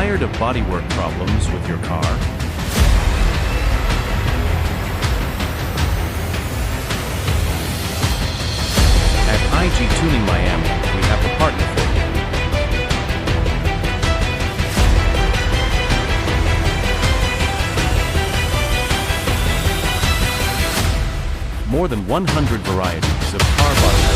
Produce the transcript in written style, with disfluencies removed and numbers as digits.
Tired of bodywork problems with your car? At IGTuning Miami, we have the partner for you. More than 100 varieties of car body